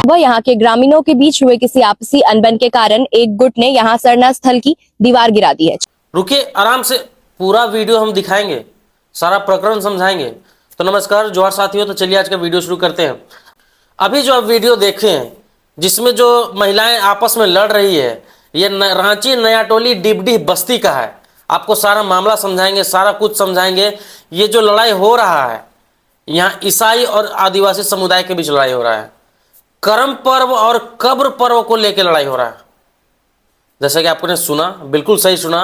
वह यहाँ के ग्रामीणों के बीच हुए किसी आपसी अनबन के कारण एक गुट ने यहाँ सरना स्थल की दीवार गिरा दी है। रुकिए, आराम से पूरा वीडियो हम दिखाएंगे, सारा प्रकरण समझाएंगे। तो नमस्कार जोहार साथियों, तो चलिए आज का वीडियो शुरू करते हैं। अभी जो आप वीडियो देखे हैं जिसमें जो महिलाएं आपस में लड़ रही है, ये रांची नयाटोली डिबडी बस्ती का है। आपको सारा मामला समझाएंगे, सारा कुछ समझाएंगे। ये जो लड़ाई हो रहा है, यहाँ ईसाई और आदिवासी समुदाय के बीच लड़ाई हो रहा है। कर्म पर्व और कब्र पर्व को लेकर लड़ाई हो रहा है। जैसा कि आपने सुना, बिल्कुल सही सुना।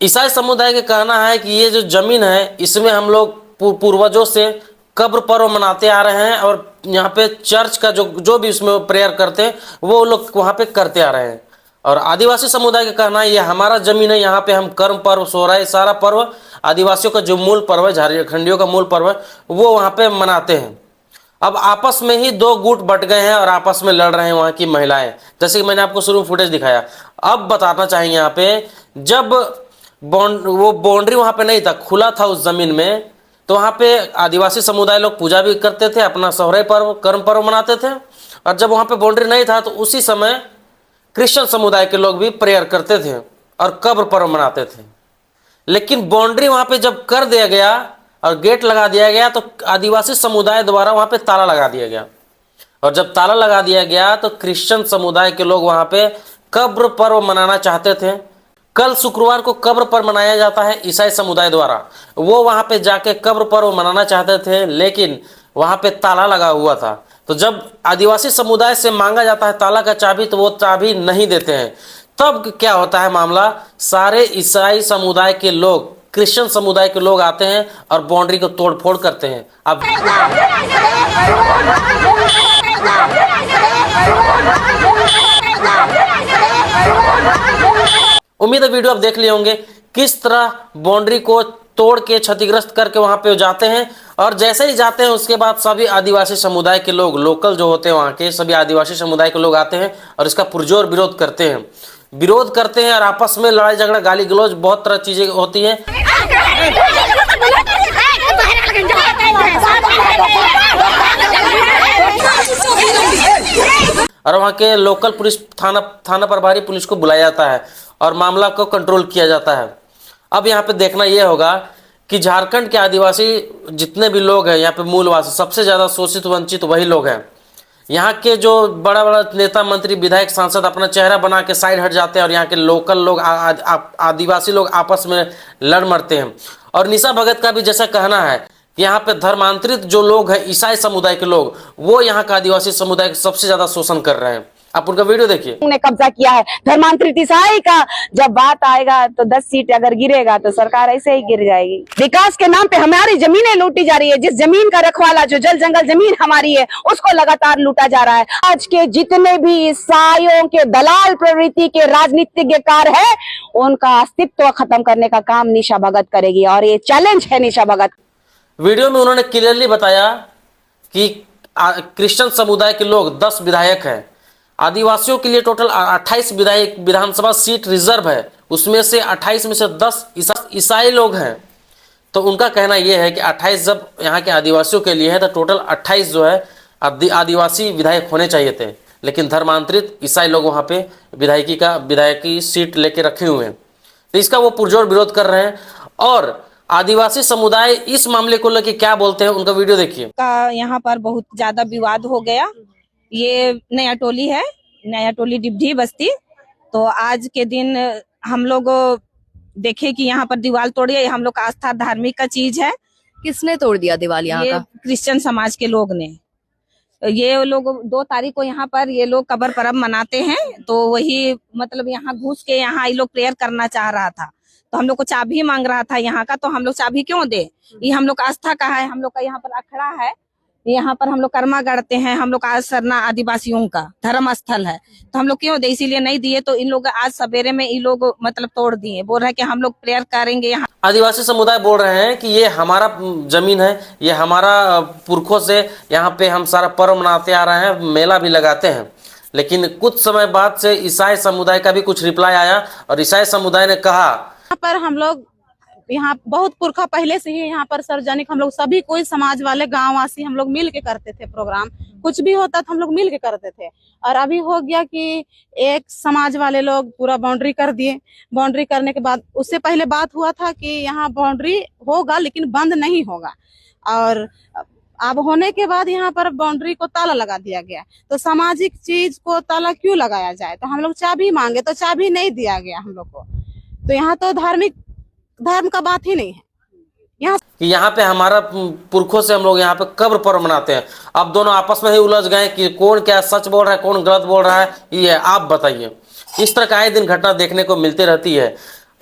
ईसाई समुदाय का कहना है कि ये जो जमीन है, इसमें हम लोग पूर्वजों से कब्र पर्व मनाते आ रहे हैं और यहाँ पे चर्च का जो भी उसमें प्रेयर करते हैं वो लोग वहाँ पे करते आ रहे हैं। और आदिवासी समुदाय का कहना है ये हमारा जमीन है, यहाँ पे हम कर्म पर्व, सोहराई, सारा पर्व आदिवासियों का जो मूल पर्व है, झारखंडियों का मूल पर्व है, वो वहाँ पे मनाते हैं। अब आपस में ही दो गुट बट गए हैं और आपस में लड़ रहे हैं वहाँ की महिलाएं। जैसे कि मैंने आपको शुरू में फुटेज दिखाया। अब बताना चाहेंगे, यहाँ पे जब वो बाउंड्री वहाँ पे नहीं था, खुला था उस जमीन में, तो वहाँ पे आदिवासी समुदाय लोग पूजा भी करते थे, अपना सोहराई पर्व, कर्म पर्व मनाते थे। और जब वहाँ पे बाउंड्री नहीं था तो उसी समय क्रिश्चियन समुदाय के लोग भी प्रेयर करते थे और कब्र पर्व मनाते थे। लेकिन बाउंड्री वहाँ पे जब कर दिया गया और गेट लगा दिया गया तो आदिवासी समुदाय द्वारा वहाँ पे ताला लगा दिया गया। और जब ताला लगा दिया गया तो क्रिश्चियन समुदाय के लोग वहाँ पे कब्र पर्व मनाना चाहते थे। कल शुक्रवार को कब्र पर्व मनाया जाता है ईसाई समुदाय द्वारा। वो वहाँ पे जाके कब्र पर्व मनाना चाहते थे, लेकिन वहाँ पे ताला लगा हुआ था। तो जब आदिवासी समुदाय से मांगा जाता है ताला का चाबी, तो वो चाबी नहीं देते हैं। तब क्या होता है मामला, सारे ईसाई समुदाय के लोग, क्रिश्चियन समुदाय के लोग आते हैं और बाउंड्री को तोड़ फोड़ करते हैं। अब उम्मीद है वीडियो आप देख लिए होंगे किस तरह बाउंड्री को तोड़ के क्षतिग्रस्त करके वहां पे जाते हैं। और जैसे ही जाते हैं उसके बाद सभी आदिवासी समुदाय के लोग, लोकल जो होते हैं वहाँ के सभी आदिवासी समुदाय के लोग आते हैं और इसका पुरजोर विरोध करते हैं और आपस में लड़ाई झगड़ा, गाली गलौज, बहुत तरह चीजें होती हैं। और वहाँ के लोकल पुलिस, थाना प्रभारी पुलिस को बुलाया जाता है और मामला को कंट्रोल किया जाता है। अब यहाँ पे देखना यह होगा कि झारखंड के आदिवासी जितने भी लोग हैं, यहाँ पे मूलवासी, सबसे ज़्यादा शोषित वंचित वही लोग हैं। यहाँ के जो बड़ा बड़ा नेता, मंत्री, विधायक, सांसद अपना चेहरा बना के साइड हट जाते हैं और यहाँ के लोकल लोग, आदिवासी लोग आपस में लड़ मरते हैं। और निशा भगत का भी जैसा कहना है कि यहाँ पे धर्मांतरित जो लोग हैं, ईसाई समुदाय के लोग, वो यहाँ का आदिवासी समुदाय का सबसे ज्यादा शोषण कर रहे हैं। आप उनका वीडियो देखिए। उन्होंने कब्जा किया है धर्मांतरित ईसाई का। जब बात आएगा तो 10 सीट अगर गिरेगा तो सरकार ऐसे ही गिर जाएगी। विकास के नाम पे हमारी जमीनें लूटी जा रही है। जिस जमीन का रखवाला, जो जल जंगल जमीन हमारी है, उसको लगातार लूटा जा रहा है। आज के जितने भी ईसाइयों के दलाल प्रवृत्ति के राजनीतिज्ञकार है, उनका अस्तित्व खत्म करने का काम निशा भगत करेगी और ये चैलेंज है निशा भगत। वीडियो में उन्होंने क्लियरली बताया कि क्रिश्चियन समुदाय के लोग 10 विधायक हैं। आदिवासियों के लिए टोटल 28 विधानसभा सीट रिजर्व है, उसमें से 28 में से 10 ईसाई लोग हैं। तो उनका कहना यह है कि 28 जब यहाँ के आदिवासियों के लिए है तो टोटल 28 जो है आदिवासी विधायक होने चाहिए थे, लेकिन धर्मांतरित ईसाई लोग वहाँ पे विधायकी सीट लेके रखे हुए हैं। तो इसका वो पुरजोर विरोध कर रहे हैं। और आदिवासी समुदाय इस मामले को लेकर क्या बोलते हैं, उनका वीडियो देखिए। यहाँ पर बहुत ज्यादा विवाद हो गया। ये नया टोली है, नया टोली डिबडी बस्ती। तो आज के दिन हम लोग देखे कि यहाँ पर दीवार तोड़ी है। हम लोग का आस्था, धार्मिक का चीज है। किसने तोड़ दिया दीवार यहाँ का? क्रिश्चियन समाज के लोग ने। ये लोग 2 तारीख को यहाँ पर ये लोग कब्र पर्व मनाते हैं, तो वही मतलब यहाँ घुस के यहाँ ये लोग प्रेयर करना चाह रहा था। तो हम लोग को चाबी मांग रहा था यहाँ का। तो हम लोग चाबी क्यों दे? ये हम लोग आस्था का है, हम लोग का यहाँ पर अखड़ा है, यहाँ पर हम लोग कर्मा गढ़ते हैं। हम लोग आज सरना आदिवासियों का धर्म स्थल है, तो हम लोग क्यों दे? इसीलिए नहीं दिए। तो इन लोग आज सवेरे में ये लोग मतलब तोड़ दिए। बोल रहे हैं कि हम लोग प्रेयर करेंगे यहाँ। आदिवासी समुदाय बोल रहे हैं कि ये हमारा जमीन है, ये हमारा पुरखों से यहाँ पे हम सारा पर्व मनाते आ रहे हैं, मेला भी लगाते हैं। लेकिन कुछ समय बाद से ईसाई समुदाय का भी कुछ रिप्लाई आया और ईसाई समुदाय ने कहा यहाँ पर हम लोग यहाँ बहुत पुरखा पहले से ही यहाँ पर सार्वजनिक हम लोग सभी कोई समाज वाले गांव वासी हम लोग मिल के करते थे प्रोग्राम। कुछ भी होता तो हम लोग मिल के करते थे। और अभी हो गया कि एक समाज वाले लोग पूरा बाउंड्री कर दिए। बाउंड्री करने के बाद उससे पहले बात हुआ था कि यहाँ बाउंड्री होगा लेकिन बंद नहीं होगा, और अब होने के बाद यहाँ पर बाउंड्री को ताला लगा दिया गया। तो सामाजिक चीज को ताला क्यों लगाया जाए? तो हम लोग चाबी मांगे तो चाबी नहीं दिया गया हम लोग को। तो यहाँ तो धर्म का बात ही नहीं है। यहाँ पे हमारा पुरखों से हम लोग यहाँ पे कब्र पर मनाते हैं। अब दोनों आपस में ही उलझ गए कि कौन क्या सच बोल रहा है, कौन गलत बोल रहा है, ये आप बताइए। इस तरह का आए दिन घटना देखने को मिलती रहती है।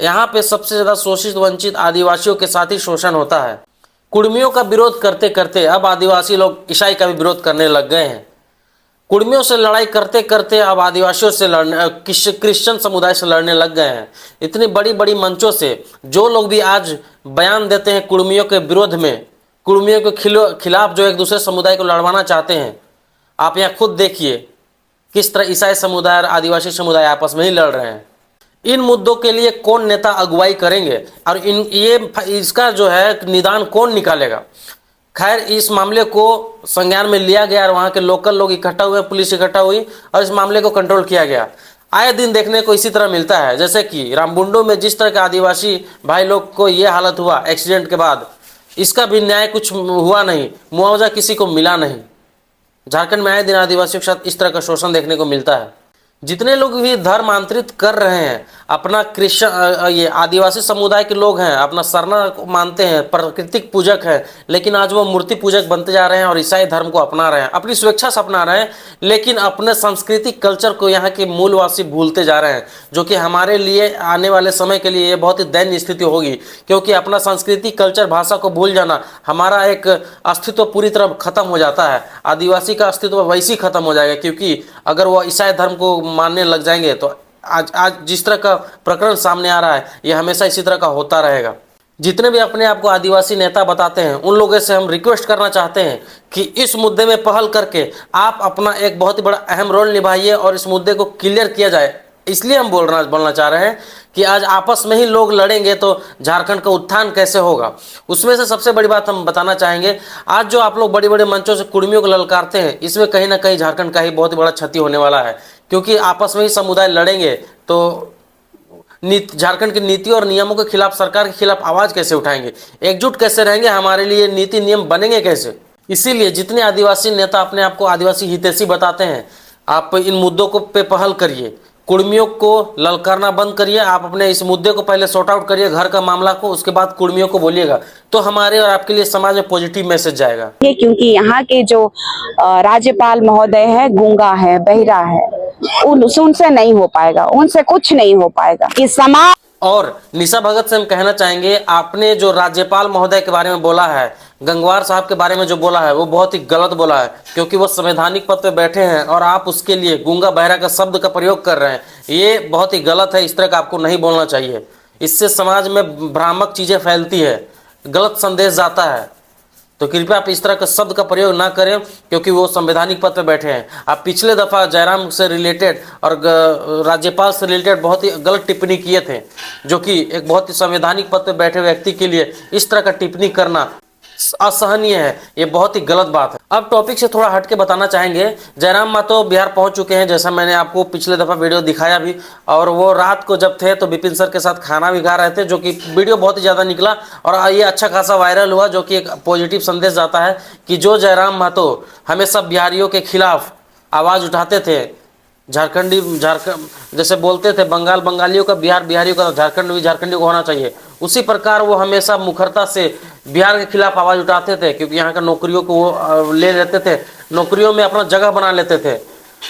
यहाँ पे सबसे ज्यादा शोषित वंचित आदिवासियों के साथ ही शोषण होता है। कुर्मियों का विरोध करते करते अब आदिवासी लोग ईसाई का भी विरोध करने लग गए हैं। कुर्मियों से लड़ाई करते करते अब आदिवासियों से लड़ने, क्रिश्चियन समुदाय से लड़ने लग गए हैं। इतनी बड़ी बड़ी मंचों से जो लोग भी आज बयान देते हैं कुर्मियों के विरोध में, कुर्मियों के खिलाफ जो एक दूसरे समुदाय को लड़वाना चाहते हैं, आप यहाँ खुद देखिए किस तरह ईसाई समुदाय और आदिवासी समुदाय आपस में ही लड़ रहे हैं। इन मुद्दों के लिए कौन नेता अगुवाई करेंगे और इसका जो है निदान कौन निकालेगा? खैर, इस मामले को संज्ञान में लिया गया और वहाँ के लोकल लोग इकट्ठा हुए, पुलिस इकट्ठा हुई और इस मामले को कंट्रोल किया गया। आए दिन देखने को इसी तरह मिलता है, जैसे कि रामबुंडू में जिस तरह के आदिवासी भाई लोग को ये हालत हुआ एक्सीडेंट के बाद, इसका भी न्याय कुछ हुआ नहीं, मुआवजा किसी को मिला नहीं। झारखंड में आए दिन आदिवासियों के साथ इस तरह का शोषण देखने को मिलता है। जितने लोग भी धर्मांतरित कर रहे हैं, अपना क्रिश्चियन ये आदिवासी समुदाय के लोग हैं, अपना सरना को मानते हैं, प्राकृतिक पूजक हैं, लेकिन आज वो मूर्ति पूजक बनते जा रहे हैं और ईसाई धर्म को अपना रहे हैं, अपनी स्वेच्छा से अपना रहे हैं, लेकिन अपने सांस्कृतिक कल्चर को यहाँ के मूलवासी भूलते जा रहे हैं, जो कि हमारे लिए आने वाले समय के लिए ये बहुत ही दयनीय स्थिति होगी। क्योंकि अपना सांस्कृतिक कल्चर भाषा को भूल जाना, हमारा एक अस्तित्व पूरी तरह खत्म हो जाता है। आदिवासी का अस्तित्व वैसे ही खत्म हो जाएगा, क्योंकि अगर वो ईसाई धर्म को मानने लग जाएंगे तो आज जिस तरह का प्रकरण सामने आ रहा है, ये हमेशा इसी तरह का होता रहेगा। जितने भी अपने आप को आदिवासी नेता बताते हैं, उन लोगों से हम रिक्वेस्ट करना चाहते हैं कि इस मुद्दे में पहल करके आप अपना एक बहुत ही बड़ा अहम रोल निभाइए और इस मुद्दे को क्लियर किया जाए। इसलिए हम बोलना चाह रहे हैं कि आज आपस में ही लोग लड़ेंगे तो झारखंड का उत्थान कैसे होगा। उसमें से सबसे बड़ी बात हम बताना चाहेंगे, आज जो आप लोग बड़े बड़े मंचों से कुर्मियों को ललकारते हैं, इसमें कहीं ना कहीं झारखंड का ही बहुत ही बड़ा क्षति होने वाला है। क्योंकि आपस में ही समुदाय लड़ेंगे तो झारखंड की नीति और नियमों के खिलाफ, सरकार के खिलाफ आवाज कैसे उठाएंगे, एकजुट कैसे रहेंगे, हमारे लिए नीति नियम बनेंगे कैसे। इसीलिए जितने आदिवासी नेता अपने आप को आदिवासी हितैषी बताते हैं, आप इन मुद्दों को पे पहल करिए, कुर्मियों को ललकारना बंद करिए। आप अपने इस मुद्दे को पहले सॉर्ट आउट करिए, घर का मामला को, उसके बाद कुर्मियों को बोलिएगा, तो हमारे और आपके लिए समाज में पॉजिटिव मैसेज जाएगा। क्योंकि यहाँ के जो राज्यपाल महोदय है, गूंगा है, बहिरा है, उनसे नहीं हो पाएगा, उनसे कुछ नहीं हो पाएगा। इस समाज और निशा भगत से हम कहना चाहेंगे, आपने जो राज्यपाल महोदय के बारे में बोला है, गंगवार साहब के बारे में जो बोला है, वो बहुत ही गलत बोला है। क्योंकि वो संवैधानिक पद पे बैठे हैं और आप उसके लिए गूंगा बहरा का शब्द का प्रयोग कर रहे हैं, ये बहुत ही गलत है। इस तरह का आपको नहीं बोलना चाहिए। इससे समाज में भ्रामक चीजें फैलती है, गलत संदेश जाता है। तो कृपया आप इस तरह का शब्द का प्रयोग ना करें, क्योंकि वो संवैधानिक पद पर बैठे हैं। आप पिछले दफा जयराम से रिलेटेड और राज्यपाल से रिलेटेड बहुत ही गलत टिप्पणी किए थे, जो कि एक बहुत ही संवैधानिक पद पर बैठे व्यक्ति के लिए इस तरह का टिप्पणी करना असहनीय है, ये बहुत ही गलत बात है। अब टॉपिक से थोड़ा हटके बताना चाहेंगे, जयराम महतो बिहार पहुंच चुके हैं, जैसा मैंने आपको पिछले दफा वीडियो दिखाया भी। और वो रात को जब थे तो विपिन सर के साथ खाना भी खा रहे थे, जो कि वीडियो बहुत ही ज़्यादा निकला और ये अच्छा खासा वायरल हुआ, जो कि एक पॉजिटिव संदेश जाता है कि जो जयराम महतो हमेशा बिहारियों के खिलाफ आवाज़ उठाते थे, झारखंड जैसे बोलते थे बंगाल बंगालियों का, बिहार बिहारियों का, झारखंड भी झारखंडियों को होना चाहिए, उसी प्रकार वो हमेशा मुखरता से बिहार के खिलाफ आवाज़ उठाते थे। क्योंकि यहाँ का नौकरियों को वो ले लेते थे, नौकरियों में अपना जगह बना लेते थे।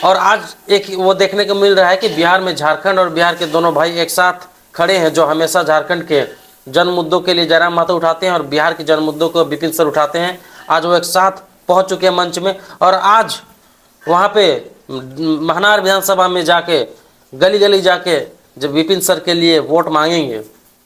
और आज एक वो देखने को मिल रहा है कि बिहार में झारखंड और बिहार के दोनों भाई एक साथ खड़े हैं, जो हमेशा झारखंड के जन मुद्दों के लिए जयराम महतो उठाते हैं और बिहार के जन मुद्दों को विपिन सर उठाते हैं। आज वो एक साथ पहुँच चुके हैं मंच में, और आज वहाँ पे महनार विधानसभा में जाके गली गली जाके जब विपिन सर के लिए वोट मांगेंगे,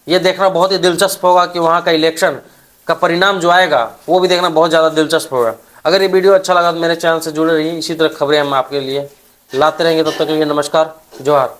ये देखना बहुत ही दिलचस्प होगा कि वहाँ का इलेक्शन का परिणाम जो आएगा वो भी देखना बहुत ज़्यादा दिलचस्प होगा। अगर ये वीडियो अच्छा लगा तो मेरे चैनल से जुड़े रहिए, इसी तरह खबरें हम आपके लिए लाते रहेंगे। तब तक के लिए नमस्कार, जोहार।